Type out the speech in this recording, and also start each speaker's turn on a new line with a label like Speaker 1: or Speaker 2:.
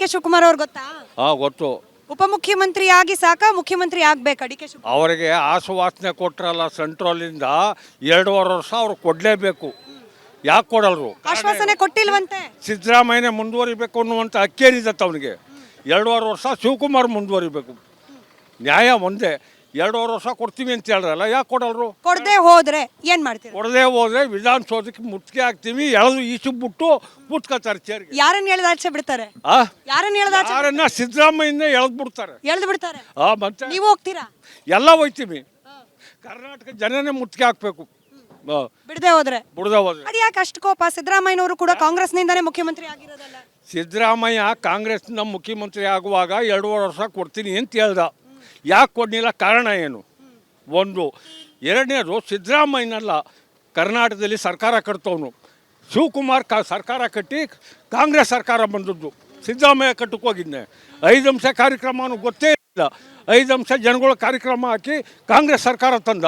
Speaker 1: K Shivakumar ಅವ್ರು ಗೊತ್ತಾ?
Speaker 2: ಗೊತ್ತು.
Speaker 1: ಉಪಮುಖ್ಯಮಂತ್ರಿ ಆಗಿ ಸಾಕಾ ಮುಖ್ಯಮಂತ್ರಿ ಆಗ್ಬೇಕಾ ಡಿ ಕೆ ಶಿವಕುಮಾರ್?
Speaker 2: ಅವರಿಗೆ ಆಶ್ವಾಸನೆ ಕೊಟ್ರಲ್ಲ ಸೆಂಟ್ರಲಿಂದ 2.5 ವರ್ಷ ಅವ್ರು ಕೊಡಲೇಬೇಕು. ಯಾಕೆ ಕೊಡಲ್ರು?
Speaker 1: ಆಶ್ವಾಸನೆ ಕೊಟ್ಟಿಲ್ವಂತೆ.
Speaker 2: ಸಿದ್ದರಾಮಯ್ಯನೇ ಮುಂದುವರಿಬೇಕು ಅನ್ನುವಂಥ ಹಕ್ಕೇನಿದತ್ತೆ ಅವನಿಗೆ. 2.5 ವರ್ಷ ಶಿವಕುಮಾರ್ ಮುಂದುವರಿಬೇಕು. ನ್ಯಾಯ ಒಂದೇ. 2.5 ವರ್ಷ ಕೊಡ್ತೀವಿ ಅಂತ ಹೇಳ್ರಲ್ಲ, ಯಾಕೆ ಕೊಡಲ್ರು?
Speaker 1: ಕೊಡದೆ ಹೋದ್ರೆ ಏನ್ ಮಾಡ್ತೀರಾ?
Speaker 2: ಕೊಡದೆ ಹೋದ್ರೆ ವಿಧಾನಸೌಧಕ್ಕೆ ಮುತ್ತಿಗೆ ಹಾಕ್ತೀವಿ, ಎಳೆದು ಈಚೆಬಿಟ್ಟು ಕೂತ್ಕೊತಾರೆ ಚೇರ್ಗೆ.
Speaker 1: ಯಾರನ್ನ ಎಳ್ದು ಆಚೆ ಬಿಡ್ತಾರೆ? ಯಾರನ್ನ ಎಳ್ದು ಆಚೆ
Speaker 2: ಯಾರನ್ನ ಸಿದ್ದರಾಮಯ್ಯನೇ ಎಳೆದು ಬಿಡ್ತಾರೆ.
Speaker 1: ಎಳ್ದು ಬಿಡ್ತಾರೆ.
Speaker 2: ಮತ್ತೆ
Speaker 1: ನೀವು ಹೋಗ್ತೀರಾ?
Speaker 2: ಎಲ್ಲ ಹೋಯ್ತೀವಿ. ಕರ್ನಾಟಕ ಜನನೇ ಮುತ್ತಿಗೆ ಹಾಕ್ಬೇಕು.
Speaker 1: ಬಿಡದೆ ಹೋದ್ರೆ
Speaker 2: ಬಿಡದೆ ಹೋದ್ರೆ
Speaker 1: ಅದು ಯಾಕೆ ಅಷ್ಟು ಕೋಪ? ಸಿದ್ದರಾಮಯ್ಯನವರು ಕೂಡ ಕಾಂಗ್ರೆಸ್ನಿಂದಾನೇ ಮುಖ್ಯಮಂತ್ರಿ ಆಗಿರೋದಲ್ಲ.
Speaker 2: ಸಿದ್ದರಾಮಯ್ಯ ಕಾಂಗ್ರೆಸ್ನ ಮುಖ್ಯಮಂತ್ರಿ ಆಗುವಾಗ 2.5 ವರ್ಷ ಕೊಡ್ತೀನಿ ಅಂತ ಹೇಳ್ದ. ಯಾಕೆ ಕೊಡಲಿಲ್ಲ? ಕಾರಣ ಏನು? ಒಂದು. ಎರಡನೇದು, ಸಿದ್ದರಾಮಯ್ಯನಲ್ಲ ಕರ್ನಾಟಕದಲ್ಲಿ ಸರ್ಕಾರ ಕಟ್ತವನು. ಶಿವಕುಮಾರ್ ಸರ್ಕಾರ ಕಟ್ಟಿ ಕಾಂಗ್ರೆಸ್ ಸರ್ಕಾರ ಬಂದದ್ದು. ಸಿದ್ದರಾಮಯ್ಯ ಕಟ್ಟಕ್ಕೆ ಹೋಗಿದ್ದೆ. 5 ಅಂಶ ಕಾರ್ಯಕ್ರಮ ಗೊತ್ತೇ ಇಲ್ಲ. 5 ಅಂಶ ಜನಗಳ ಕಾರ್ಯಕ್ರಮ ಹಾಕಿ ಕಾಂಗ್ರೆಸ್ ಸರ್ಕಾರ ತಂದ.